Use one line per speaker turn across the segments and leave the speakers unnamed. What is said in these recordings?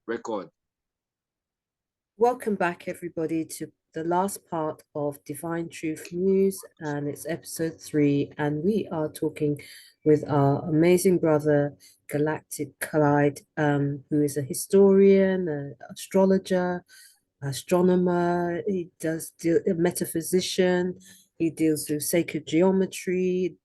Record.
Welcome back, everybody, to the last part of Divine Truth News, and it's episode 3. And we are talking with our amazing brother, Galactic Clyde, who is a historian, an astrologer, astronomer. He does a metaphysician. He deals with sacred geometry.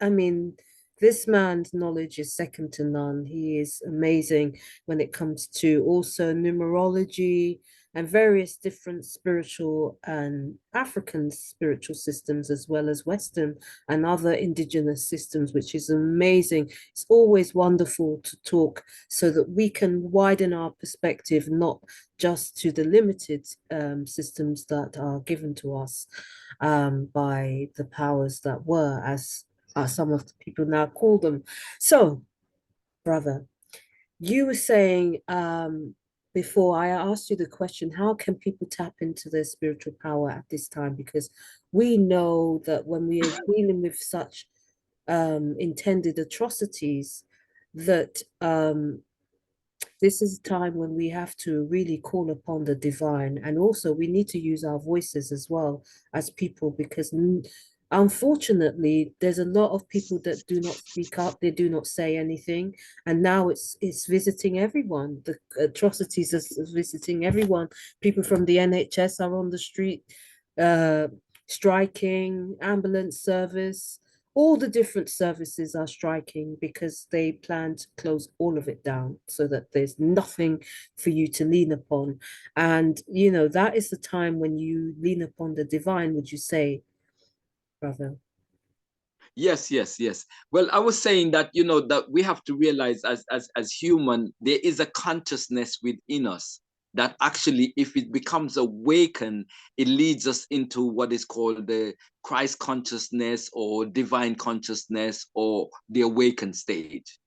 I mean, this man's knowledge is second to none. He is amazing when it comes to also numerology and various different spiritual and African spiritual systems, as well as Western and other indigenous systems, which is amazing. It's always wonderful to talk so that we can widen our perspective, not just to the limited systems that are given to us by the powers that were, as some of the people now call them. So, brother, you were saying before I asked you the question, how can people tap into their spiritual power at this time? Because we know that when we are dealing with such intended atrocities, that this is a time when we have to really call upon the divine. And also, we need to use our voices as well as people, because unfortunately, there's a lot of people that do not speak up, they do not say anything. And now it's visiting everyone. The atrocities is visiting everyone. People from the NHS are on the street, uh, striking, ambulance service. All the different services are striking because they plan to close all of it down so that there's nothing for you to lean upon. And, that is the time when you lean upon the divine, would you say, brother?
Yes. Well, I was saying that, that we have to realize as human, there is a consciousness within us that actually, if it becomes awakened, it leads us into what is called the Christ consciousness or divine consciousness or the awakened stage.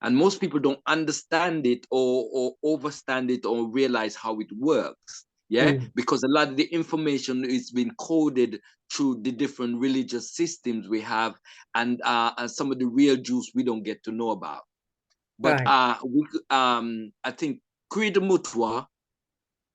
And most people don't understand it or overstand it or realize how it works. Yeah, because a lot of the information is being coded through the different religious systems we have, and some of the real Jews we don't get to know about. But
Right.
I think Credo Mutwa,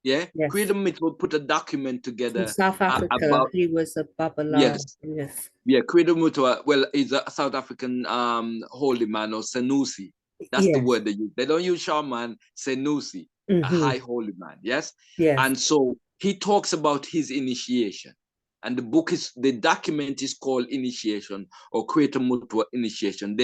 yeah,
Yes.
Credo Mutwa put a document
From
together
South Africa,
about,
he was a Babala.
yes,
Yes.
yeah, Credo Mutwa. Well, he's a South African holy man, or Sanusi. That's the
Yes.
word they use. They don't use shaman, Sanusi, a
Mm-hmm.
high holy man. Yes.
Yes.
And so he talks about his initiation. And the document is called Initiation or Creator Mutwa Initiation.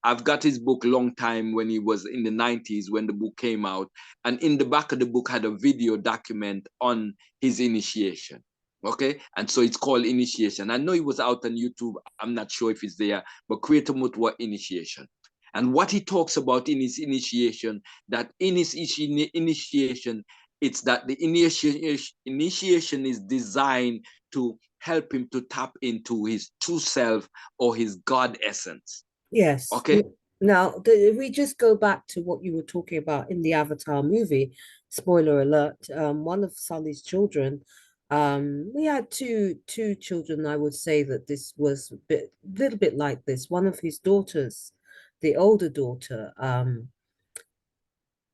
I've got his book long time when he was in the 90s when the book came out. And in the back of the book had a video document on his initiation. Okay, and so it's called Initiation. I know it was out on YouTube. I'm not sure if it's there, but Creator Mutwa Initiation. And what he talks about in his initiation, that in his initiation, it's that the initiation is designed to help him to tap into his true self or his God essence.
Yes.
Okay.
Now, if we just go back to what you were talking about in the Avatar movie, spoiler alert, one of Sully's children, we had two children. I would say that this was little bit like this. One of his daughters, the older daughter,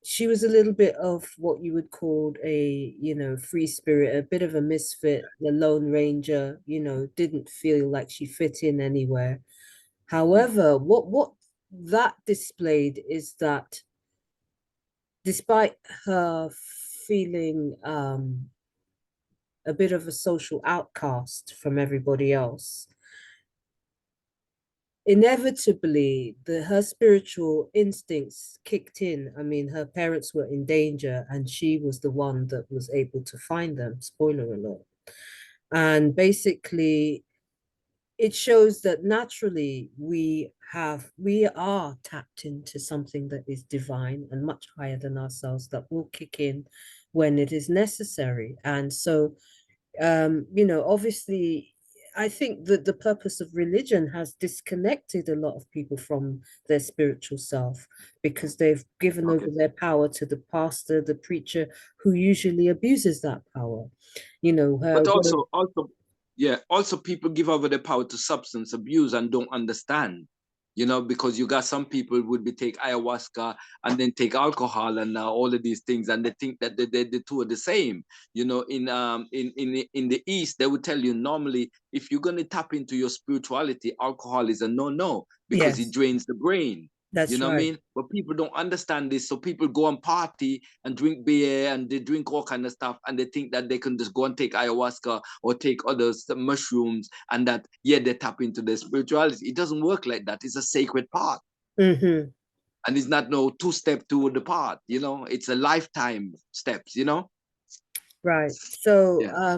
she was a little bit of what you would call a, free spirit, a bit of a misfit, the Lone Ranger, didn't feel like she fit in anywhere. However, what that displayed is that despite her feeling a bit of a social outcast from everybody else, inevitably her spiritual instincts kicked in. I mean, her parents were in danger and she was the one that was able to find them, spoiler alert. And basically it shows that naturally we are tapped into something that is divine and much higher than ourselves, that will kick in when it is necessary. And so obviously I think that the purpose of religion has disconnected a lot of people from their spiritual self, because they've given over
Okay.
their power to the pastor, the preacher, who usually abuses that power.
But also, yeah, also people give over the power to substance abuse and don't understand. you know, because you got some people would be take ayahuasca and then take alcohol and all of these things, and they think that the two are the same. You know, in the East, they would tell you normally if you're gonna tap into your spirituality, alcohol is a no because it
Yes,
drains the brain. You
that's
know what I
right.
mean? But people don't understand this, so people go and party and drink beer and they drink all kind of stuff, and they think that they can just go and take ayahuasca or take other mushrooms, and that yeah they tap into their spirituality. It doesn't work like that. It's a sacred path,
Mm-hmm.
and it's not no two-step toward the path. You know, it's a lifetime steps. You know.
Right. So,
Yeah.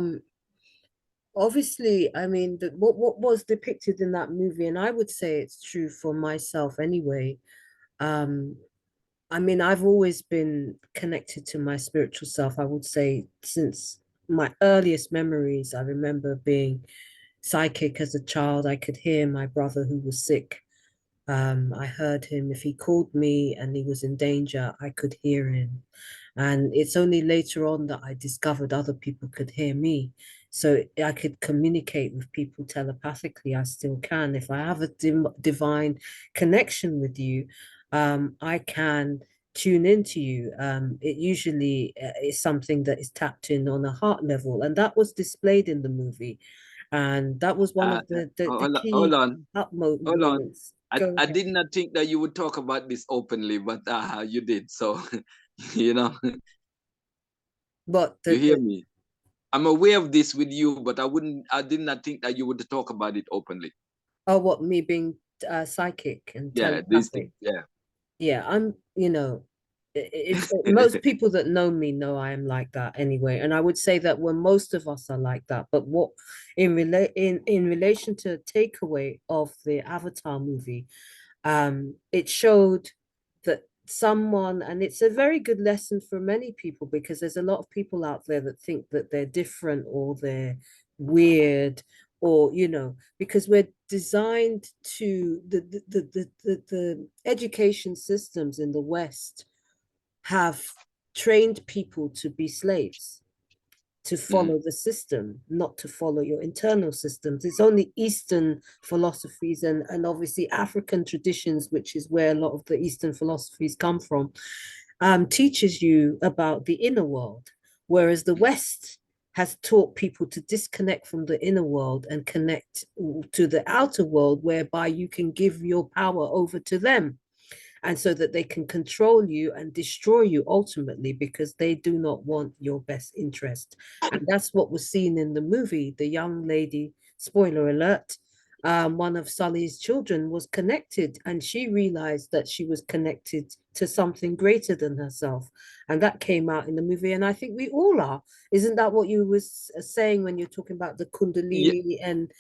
obviously, I mean, what was depicted in that movie, and I would say it's true for myself anyway. Um, I mean, I've always been connected to my spiritual self. I would say since my earliest memories, I remember being psychic as a child. I could hear my brother who was sick. I heard him. If he called me and he was in danger, I could hear him. And it's only later on that I discovered other people could hear me. So I could communicate with people telepathically. I still can. If I have a divine connection with you, I can tune into you. It usually is something that is tapped in on a heart level. And that was displayed in the movie. And that was one of the
Hold
key
on,
up
hold on.
moments. Go
I
ahead.
did not think that you would talk about this openly, but you did. So, you know,
But
you hear me. I'm aware of this with you, but I did not think that you would talk about it openly.
oh, what, me being psychic and
Yeah, these
telepathic?
things. Yeah.
Yeah, I'm, it's most people that know me know I am like that anyway. And I would say that when most of us are like that, but what in relation to takeaway of the Avatar movie, it showed that someone, and it's a very good lesson for many people because there's a lot of people out there that think that they're different or they're weird, or because we're designed to the education systems in the West have trained people to be slaves, to
Mhm.
follow the system, not to follow your internal systems. It's only Eastern philosophies and obviously African traditions, which is where a lot of the Eastern philosophies come from, teaches you about the inner world, whereas the West has taught people to disconnect from the inner world and connect to the outer world, whereby you can give your power over to them, and so that they can control you and destroy you ultimately because they do not want your best interest. And that's what was seen in the movie. The young lady, spoiler alert, one of Sully's children was connected, and she realized that she was connected to something greater than herself. And that came out in the movie. And I think we all are. Isn't that what you was saying when you're talking about the
Ye-
Kundalini and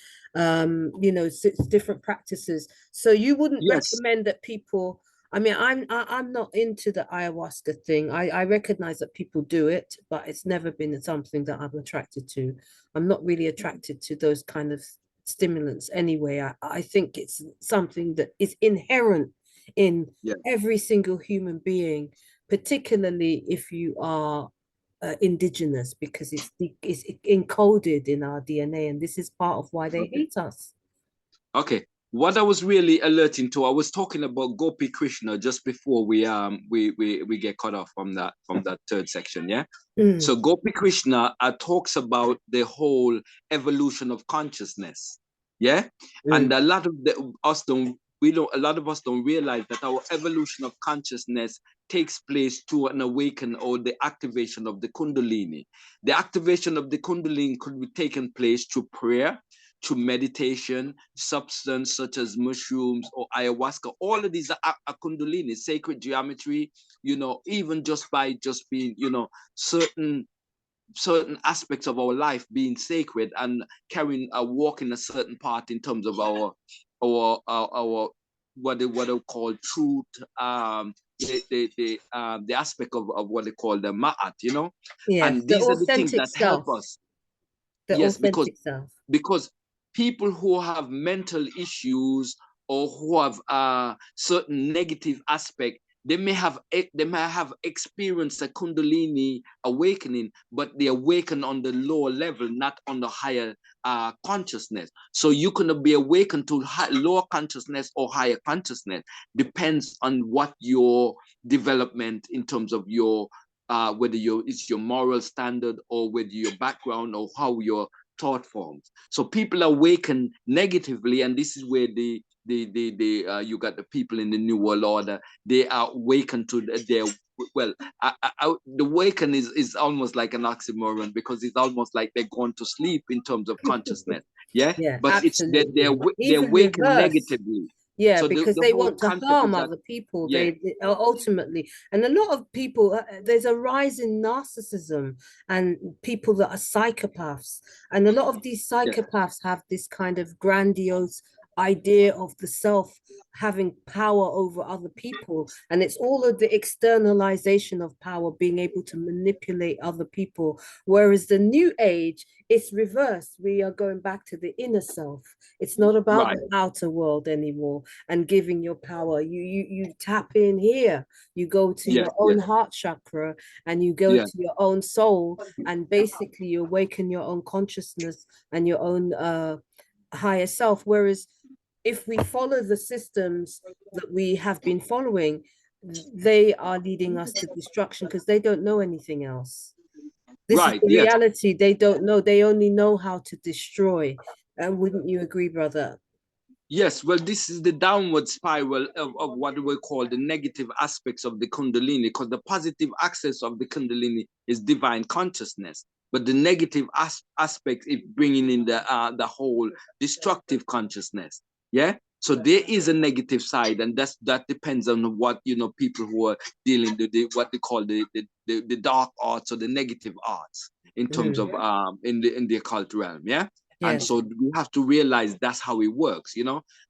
different practices? So you wouldn't
yes.
recommend that people, I mean, I'm not into the ayahuasca thing. I recognize that people do it, but it's never been something that I'm attracted to. I'm not really attracted to those kind of stimulants anyway. I think it's something that is inherent in
Yeah.
every single human being, particularly if you are indigenous, because it's encoded in our DNA, and this is part of why they
Okay.
hate us.
Okay. What I was really alerting to, I was talking about Gopi Krishna just before we get cut off from that third section. Yeah.
Mm,
So Gopi Krishna talks about the whole evolution of consciousness. Yeah. And
mm,
a lot of us don't we don't a lot of us don't realize that our evolution of consciousness takes place through an awaken or the activation of the Kundalini. The activation of the Kundalini could be taken place through prayer, through meditation, substance such as mushrooms or ayahuasca. All of these are Kundalini, sacred geometry, even just by just being, certain aspects of our life being sacred and carrying a walk in a certain part in terms of our what they call truth, the aspect of what they call the ma'at,
yes,
and
the
these are the things
authentic
that help
self,
us.
the
Yes, because
authentic self.
because people who have mental issues or who have a certain negative aspect, they may have experienced a Kundalini awakening, but they awaken on the lower level, not on the higher consciousness. So you can be awakened to lower consciousness or higher consciousness, depends on what your development in terms of your whether it's your moral standard or whether your background or how your thought forms. So people awaken negatively, and this is where you got the people in the New World Order. They are awakened to their well. The awaken is almost like an oxymoron, because it's almost like they're going to sleep in terms of consciousness. Yeah,
Yeah,
but it's
absolutely.
they
Even
awaken
reverse.
negatively.
Yeah,
So
because
the
they
whole
want to
concept is
harm
that,
other people.
yeah,
They ultimately, and a lot of people, there's a rise in narcissism and people that are psychopaths. And a lot of these
yeah,
psychopaths have this kind of grandiose idea of the self having power over other people. And it's all of the externalization of power, being able to manipulate other people. Whereas the new age, it's reversed. We are going back to the inner self. It's not about
right,
the outer world anymore and giving your power. You tap in here. You go to
yes,
your own
yes,
heart chakra and you go
yeah,
to your own soul, and basically you awaken your own consciousness and your own higher self. Whereas if we follow the systems that we have been following, they are leading us to destruction because they don't know anything else. This is
right,
the
yes.
reality. They don't know. They only know how to destroy. And wouldn't you agree, brother?
Yes, well, this is the downward spiral of what we call the negative aspects of the Kundalini, because the positive access of the Kundalini is divine consciousness, but the negative aspect is bringing in the whole destructive consciousness. Yeah, so there is a negative side, and that depends on what people who are dealing with what they call the dark arts or the negative arts in terms of
Mm,
in the occult realm. Yeah, and
yes,
so we have to realize that's how it works,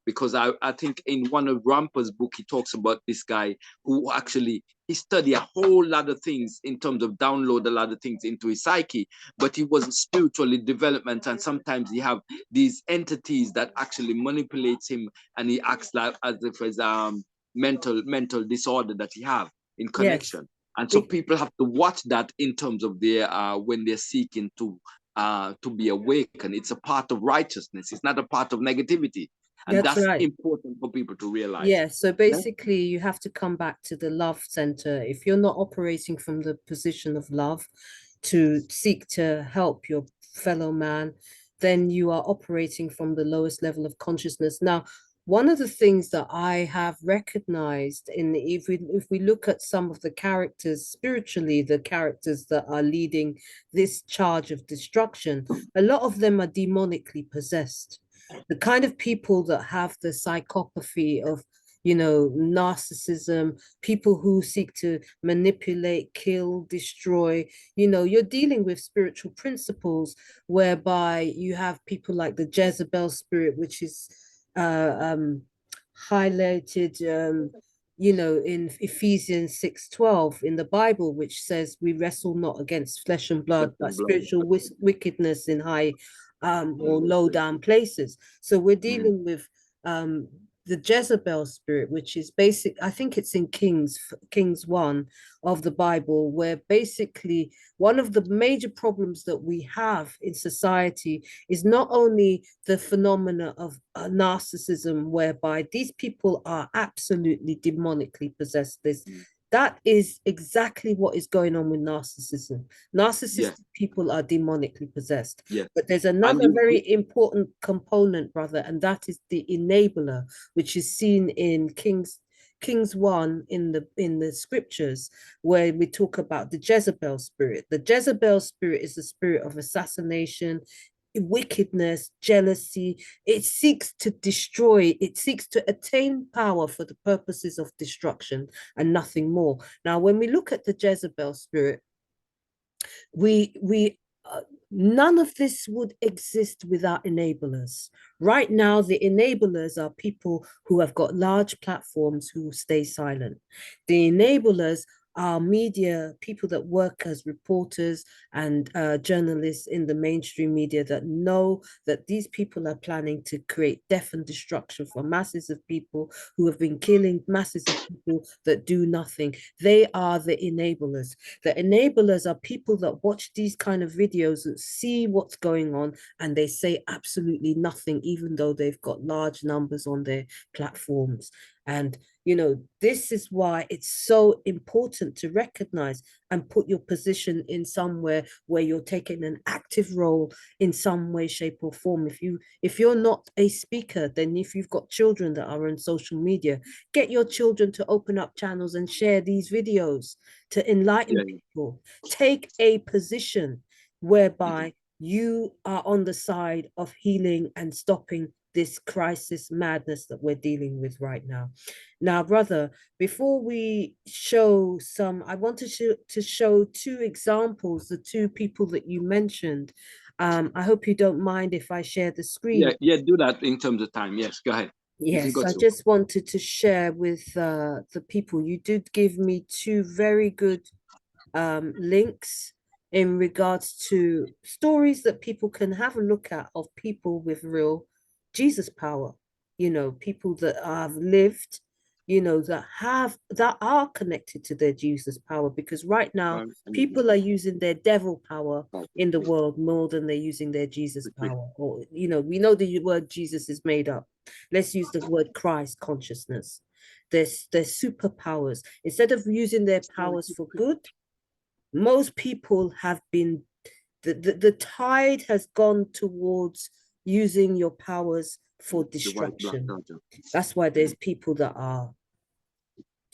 because I think in one of Rampa's book, he talks about this guy who actually, he studied a whole lot of things in terms of download a lot of things into his psyche, but he wasn't spiritually development. And sometimes he have these entities that actually manipulates him, and he acts like as if it's mental disorder that he have in
yes.
connection. And so
Be-
people have to watch that in terms of their when they're seeking to be awakened. It's a part of righteousness. It's not a part of negativity. And
that's
that's
right.
important for people to realize.
Yeah, so
Yeah?
basically, you have to come back to the love center. If you're not operating from the position of love to seek to help your fellow man, then you are operating from the lowest level of consciousness. Now, one of the things that I have recognized in if we look at some of the characters spiritually, the characters that are leading this charge of destruction, a lot of them are demonically possessed, the kind of people that have the psychopathy of narcissism, people who seek to manipulate, kill, destroy. You're dealing with spiritual principles whereby you have people like the Jezebel spirit, which is highlighted in Ephesians 6:12 in the Bible, which says we wrestle not against flesh and blood, but spiritual wickedness in high or low down places. So we're
Mm.
dealing with the Jezebel spirit, which is basic. I think it's in Kings 1 of the Bible, where basically one of the major problems that we have in society is not only the phenomena of narcissism, whereby these people are absolutely demonically possessed.
Mm.
That is exactly what is going on with narcissism.
Yes,
Narcissistic people are demonically possessed.
yes.
But there's
And
another very important component, brother, and that is the enabler, which is seen in Kings 1 in the scriptures, where we talk about the Jezebel spirit. The Jezebel spirit is the spirit of assassination, wickedness, jealousy. It seeks to destroy, it seeks to attain power for the purposes of destruction and nothing more. Now, when we look at the Jezebel spirit, we none of this would exist without enablers. Right now, the enablers are people who have got large platforms who stay silent. The enablers our media, people that work as reporters and journalists in the mainstream media that know that these people are planning to create death and destruction for masses of people who have been killing masses of people that do nothing. They are the enablers. The enablers are people that watch these kind of videos and see what's going on, and they say absolutely nothing, even though they've got large numbers on their platforms. And this is why it's so important to recognize and put your position in somewhere where you're taking an active role in some way, shape, or form. If you're not a speaker, then if you've got children that are on social media, get your children to open up channels and share these videos to enlighten people. Take a position whereby you are on the side of healing and stopping this crisis madness that we're dealing with right now. Now, brother, before we show some, I wanted to show two examples, the two people that you mentioned. I hope you don't mind if I share the screen.
Yeah, do that in terms of time. Yes, go ahead.
Yes, I just wanted to share with the people. You did give me two very good links in regards to stories that people can have a look at of people with real Jesus power, people that have lived, that are connected to their Jesus power, because right now people are using their devil power in the world more than they're using their Jesus power. Or, we know the word Jesus is made up. Let's use the word Christ consciousness. Their superpowers. Instead of using their powers for good, most people have been, the tide has gone towards using your powers for destruction. That's why there's people that are,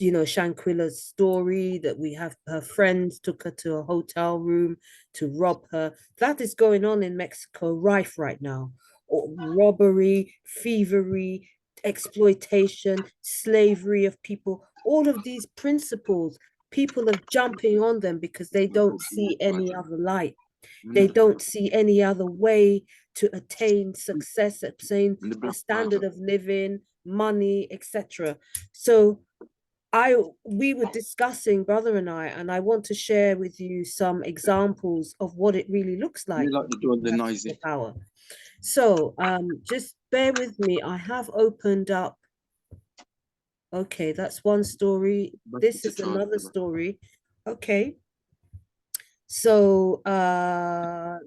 Shanquilla's story that we have, her friends took her to a hotel room to rob her. That is going on in Mexico rife right now. Or robbery, thievery, exploitation, slavery of people, all of these principles, people are jumping on them because they don't see any other light. They don't see any other way to attain success, attain a standard of living, money, etc. So we were discussing, brother and I want to share with you some examples of what it really looks like.
The
power. So just bear with me. I have opened up. Okay, that's one story. This is another story. Okay. So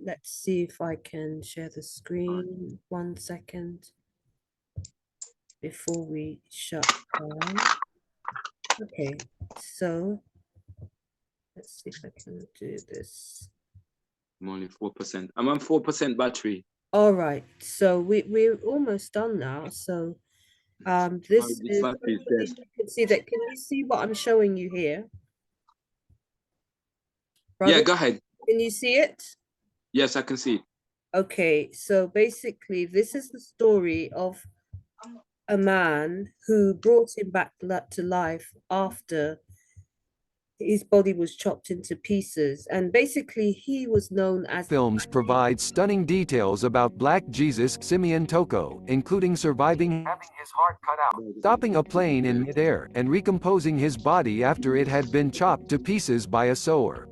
let's see if I can share the screen. 1 second before we shut down. Okay, so let's see if I can do this.
I'm only 4%. I'm on 4% battery.
All right, so we're almost done now. So this is, you can see that. Can you see what I'm showing you here? Brother,
yeah, go ahead.
Can you see it?
Yes, I can see it.
Okay, so basically this is the story of a man who brought him back to life after his body was chopped into pieces, and basically he was known as
films provide stunning details about Black Jesus Simeon Toko, including surviving having his heart cut out, stopping a plane in midair, and recomposing his body after it had been chopped to pieces by a sewer.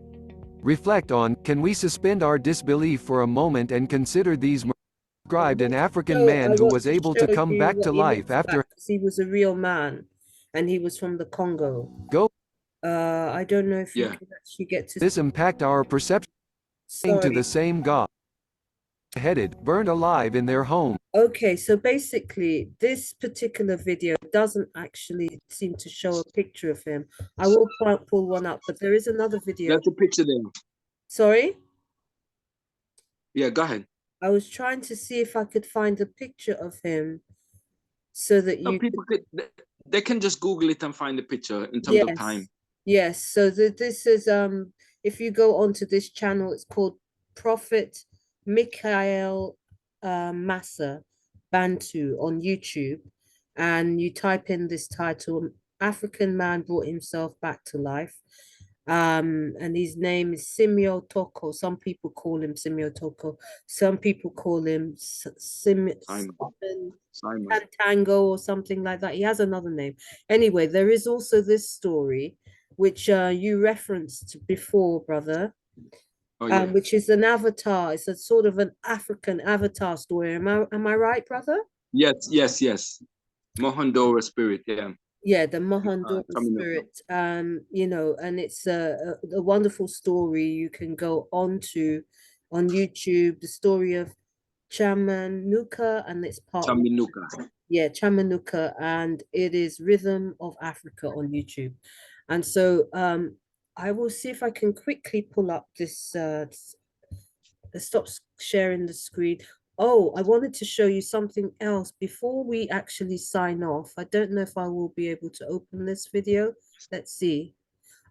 Reflect on, can we suspend our disbelief for a moment and consider these described an African man who was able to come back to life after
he was a real man and he was from the Congo.
Go.
I don't know if you can actually get to
this impact our perception to the same God headed, burned alive in their home.
Okay, so basically this particular video doesn't actually seem to show a picture of him. I will pull one up, but there is another video.
That's a picture there.
Sorry?
Yeah, go ahead.
I was trying to see if I could find a picture of him so that you
they can just Google it and find the picture in terms of time.
Yes, so this is if you go onto this channel, it's called Prophet Michael Massa Bantu on YouTube, and you type in this title, African man brought himself back to life. And his name is Simio Toko. Some people call him Simio Toko. Some people call him Simon Tango or something like that. He has another name. Anyway, there is also this story which you referenced before, brother.
Oh, yeah.
Which is an avatar. It's a sort of an African avatar story. Am I right, brother?
Yes, yes, yes. Mohandora spirit, yeah.
Yeah, the Mohandora
Taminuka.
spirit. You know, and it's a wonderful story you can go on to on YouTube, the story of Chamanuka, and it's part one.
Taminuka.
Yeah, Chamanuka, and it is Rhythm of Africa on YouTube. And so I will see if I can quickly pull up this stop sharing the screen. Oh, I wanted to show you something else before we actually sign off. I don't know if I will be able to open this video. Let's see.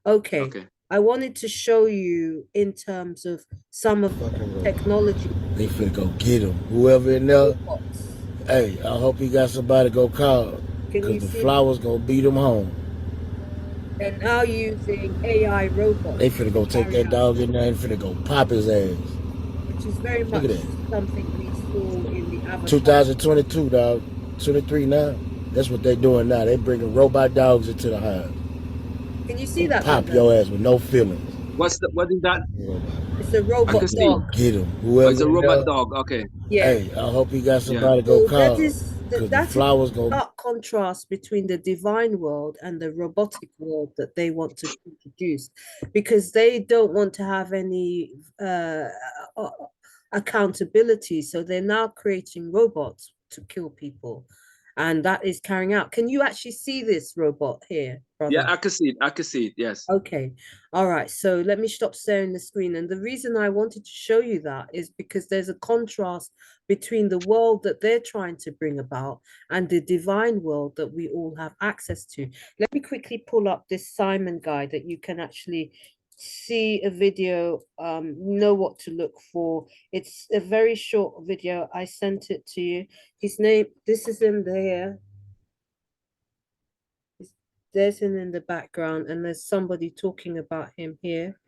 Okay.
Okay.
I wanted to show you in terms of some of the technology.
They finna go get him. Whoever in there,
Robots.
hey, I hope he got somebody go call.
Can you
Because the
see?
flowers gonna beat him home.
They're now using AI robots.
They finna go
to
take
carry
that
out,
dog in there and finna go pop his ass.
which is very
Look
much
at that.
something we saw in the Avatar.
2022, dog. 23 now. That's what they doing now. They bringing robot dogs into the house.
Can you see that?
Pop
brother?
your ass with no feelings.
What is that?
It's a
I
robot
can see.
dog.
Get him.
Oh,
Whoever
it's a
in
robot
there,
dog. Okay.
Yeah.
hey, I hope he got somebody
Yeah.
go
So
call.
that is
Because the
that is
flowers gonna
stark contrast between the divine world and the robotic world that they want to introduce, because they don't want to have any uh, accountability. So they're now creating robots to kill people, and that is carrying out. Can you actually see this robot here, brother?
Yeah, I can see it. I can see it. Yes.
Okay. All right. So let me stop staring the screen. And the reason I wanted to show you that is because there's a contrast between the world that they're trying to bring about and the divine world that we all have access to. Let me quickly pull up this Simon guide that you can actually see a video, know what to look for. It's a very short video. I sent it to you. His name, this is him there. There's him in the background, and there's somebody talking about him here.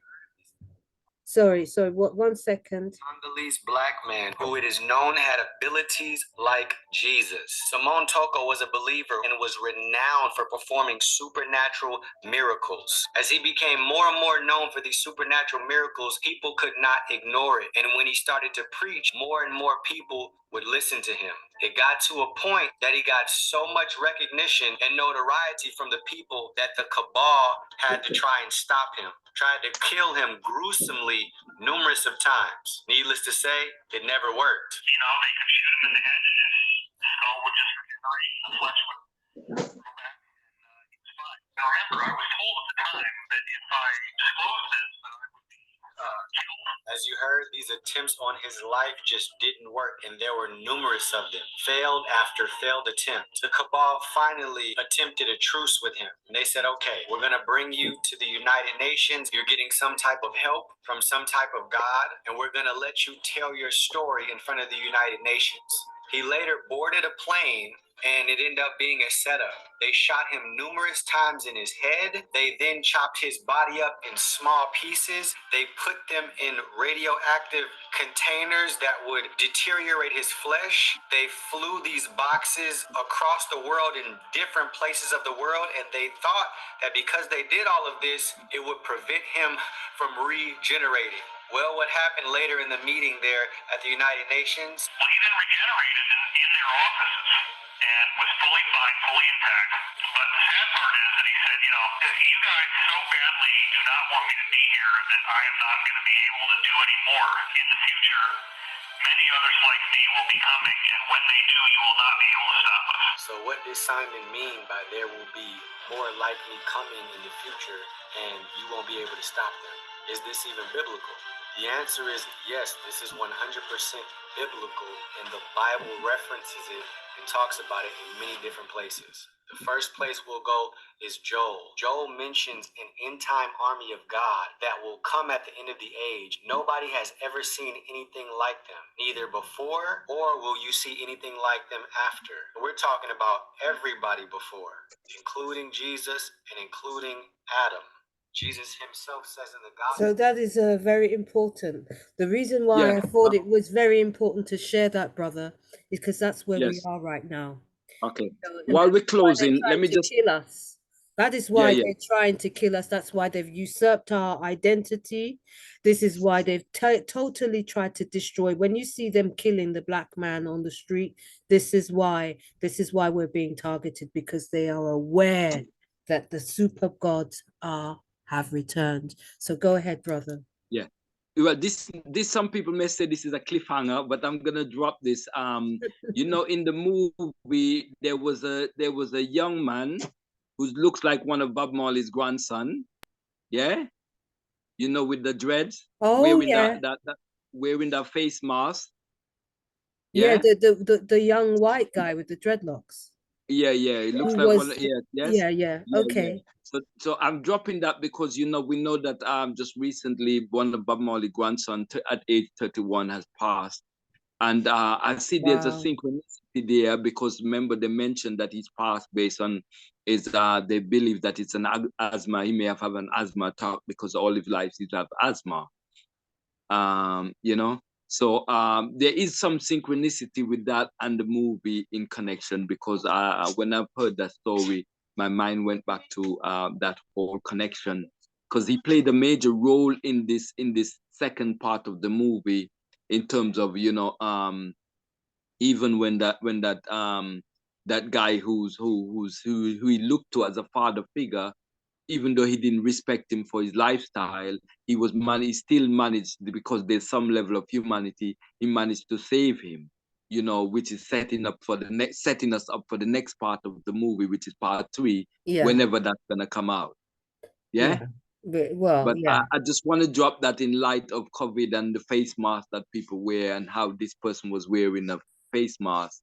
Sorry, what, 1 second.
Congolese black man who it is known had abilities like Jesus. Simon Toko was a believer and was renowned for performing supernatural miracles. As he became more and more known for these supernatural miracles, people could not ignore it. And when he started to preach, more and more people would listen to him. It got to a point that he got so much recognition and notoriety from the people that the cabal had to try and stop him, tried to kill him gruesomely numerous of times. Needless to say, it never worked. You know, they could shoot him in the head and his skull would just regenerate, the flesh would go back, and he was fine. Now remember, I was told at the time that if I disclosed this, that I would be killed. As you heard, these attempts on his life just didn't work, and there were numerous of them. Failed after failed attempt. The cabal finally attempted a truce with him. And they said, okay, we're going to bring you to the United Nations. You're getting some type of help from some type of God, and we're going to let you tell your story in front of the United Nations. He later boarded a plane, and it ended up being a setup. They shot him numerous times in his head. They then chopped his body up in small pieces. They put them in radioactive containers that would deteriorate his flesh. They flew these boxes across the world in different places of the world, and they thought that because they did all of this, it would prevent him from regenerating. Well, what happened later in the meeting there at the United Nations? Well, he then regenerated in their offices and was fully fine, fully intact. But the sad part is that he said, you know, you guys so badly do not want me to be here that I am not going to be able to do any more in the future. Many others like me will be coming, and when they do, you will not be able to stop us. So what does Simon mean by there will be more likely coming in the future, and you won't be able to stop them? Is this even biblical? The answer is yes, this is 100% biblical, and the Bible references it and talks about it in many different places. The first place we'll go is Joel. Joel mentions an end-time army of God that will come at the end of the age. Nobody has ever seen anything like them, neither before or will you see anything like them after. We're talking about everybody before, including Jesus and including Adam. Jesus himself says in the gospel.
So that is very important. The reason why
Yeah.
I thought it was very important to share that, brother, is because that's where we
Yes.
are right now.
Okay.
So, and
While
that's
we're
why they're
closing, let
trying
me
to
just
kill us. That is
Yeah,
why
yeah.
they're trying to kill us. That's why they've usurped our identity. This is why they've totally tried to destroy. When you see them killing the black man on the street, this is why. This is why we're being targeted, because they are aware that the super gods have returned. So go ahead, brother.
Yeah. Well, this some people may say this is a cliffhanger, but I'm gonna drop this. You know, in the movie, there was a young man who looks like one of Bob Marley's grandson. Yeah, you know, with the dreads,
Oh
wearing
yeah,
that wearing that face mask.
yeah.
Yeah,
The young white guy with the dreadlocks,
yeah, yeah. It
who
looks like one.
was,
Yeah, yes,
yeah, yeah.
yeah, yeah.
Okay.
So I'm dropping that because we know that just recently one of Bob Marley grandson at age 31 has passed. And I see there's a
Wow.
synchronicity there because remember they mentioned that he's passed based on is they believe that it's an asthma. He may have had an asthma attack because all his life he's have asthma. You know, so there is some synchronicity with that and the movie in connection because when I've heard that story, my mind went back to that whole connection because he played a major role in this second part of the movie in terms of even that guy who he looked to as a father figure, even though he didn't respect him for his lifestyle, he still managed, because there's some level of humanity, he managed to save him, which is setting us up for the next part of the movie, which is part three,
Yeah,
whenever that's gonna come out. Yeah.
yeah. Well,
But
yeah,
I just want to drop that in light of COVID and the face mask that people wear and how this person was wearing a face mask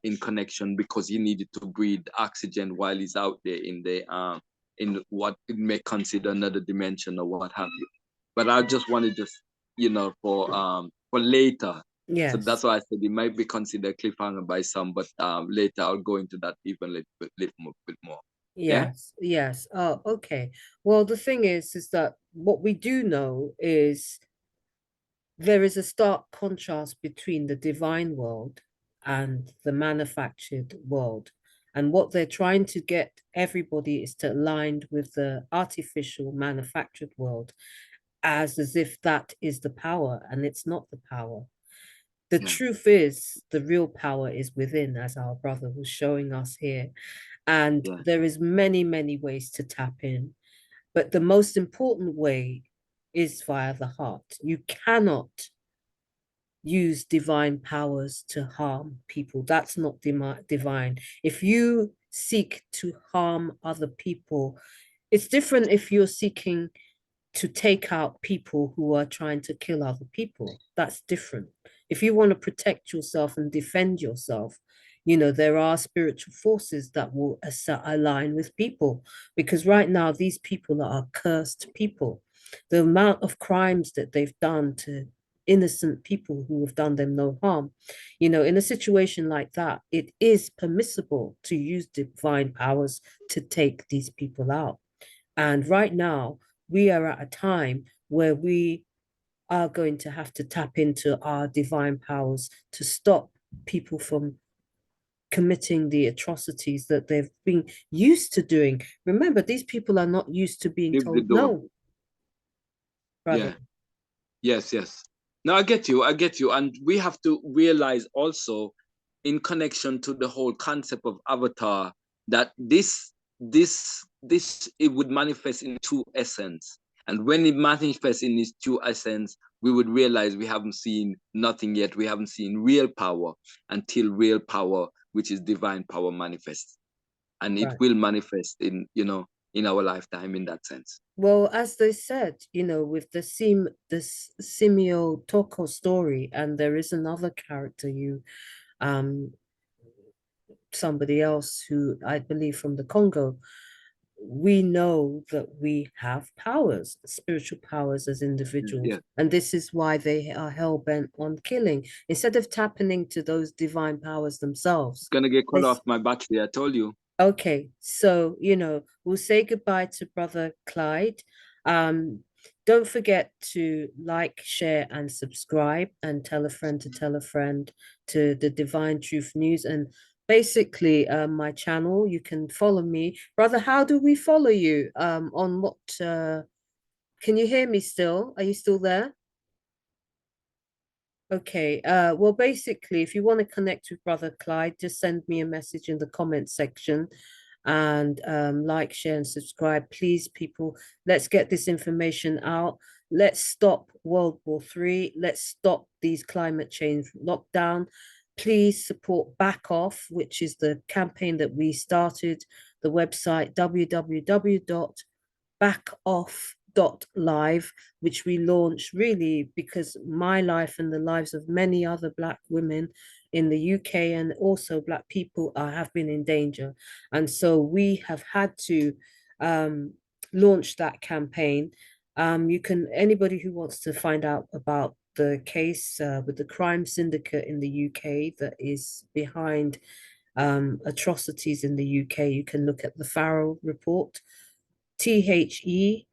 in connection because he needed to breathe oxygen while he's out there in what it may consider another dimension or what have you. But I just wanted just for later. So
yes,
that's why I said it might be considered cliffhanger by some, but later I'll go into that even a bit more. Yeah.
yes, yes. Oh, okay. Well, the thing is that what we do know is there is a stark contrast between the divine world and the manufactured world. And what they're trying to get everybody is to align with the artificial manufactured world as if that is the power, and it's not the power. The
Yeah.
truth is, the real power is within, as our brother was showing us here. And
Yeah.
there is many ways to tap in. But the most important way is via the heart. You cannot use divine powers to harm people. That's not divine. If you seek to harm other people, it's different if you're seeking to take out people who are trying to kill other people. That's different. If you want to protect yourself and defend yourself, there are spiritual forces that will align with people, because right now these people are cursed people. The amount of crimes that they've done to innocent people who have done them no harm, in a situation like that, it is permissible to use divine powers to take these people out. And right now, we are at a time where we are going to have to tap into our divine powers to stop people from committing the atrocities that they've been used to doing. Remember, these people are not used to being
Leave the
told
door.
no,
Yeah.
brother.
Yes, yes. No, I get you. I get you. And we have to realize also, in connection to the whole concept of avatar, that it would manifest in true essence. And when it manifests in its true essence, we would realize we haven't seen nothing yet. We haven't seen real power until real power, which is divine power, manifests. And it
Right.
will manifest in our lifetime in that sense.
Well, as they said, with this Simio Toko story, and there is another character, um somebody else who I believe from the Congo, we know that we have powers, spiritual powers as individuals.
Yeah.
And this is why they are hell bent on killing. Instead of tapping into those divine powers
It's
themselves.
gonna get cut
This,
off my battery, I told you.
okay, so we'll say goodbye to Brother Clyde. Um, don't forget to like, share, and subscribe, and tell a friend to tell a friend to the Divine Truth News. And basically my channel. You can follow me. Brother, how do we follow you? On what can you hear me still? Are you still there? Okay, well, basically, if you want to connect with Brother Clyde, just send me a message in the comment section and like, share, and subscribe. Please, people, let's get this information out. Let's stop World War III. Let's stop these climate change lockdown. Please support Back Off, which is the campaign that we started, the website www.backoff.live, which we launched really because my life and the lives of many other Black women in the UK and also Black people have been in danger. And so we have had to launch that campaign. You can, anybody who wants to find out about the case with the crime syndicate in the UK that is behind atrocities in the UK, you can look at the Farrell report, THEFARRELL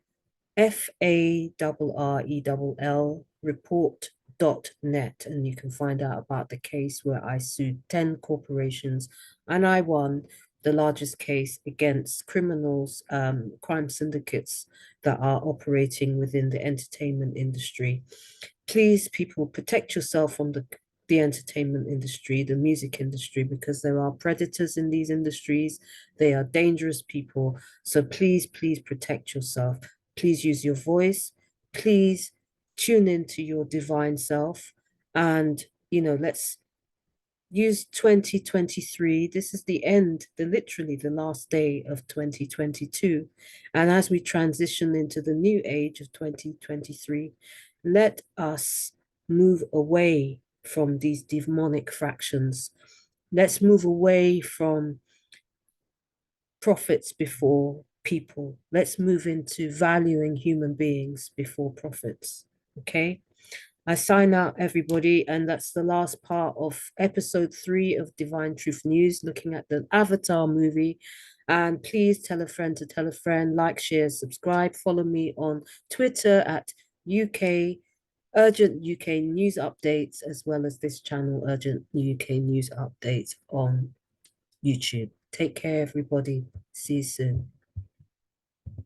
report.net, and you can find out about the case where I sued 10 corporations and I won the largest case against criminals, crime syndicates that are operating within the entertainment industry. Please, people, protect yourself from the entertainment industry, the music industry, because there are predators in these industries. They are dangerous people. So please, please protect yourself. Please use your voice. Please tune into your divine self. And, let's use 2023. This is the end, literally the last day of 2022. And as we transition into the new age of 2023, let us move away from these demonic fractions. Let's move away from profits before people. Let's move into valuing human beings before profits. Okay. I sign out, everybody, and that's the last part of episode 3 of Divine Truth News, looking at the Avatar movie. And please tell a friend to tell a friend, like, share, subscribe, follow me on Twitter at UK Urgent UK News Updates, as well as this channel, Urgent UK News Updates on YouTube. Take care, everybody. See you soon.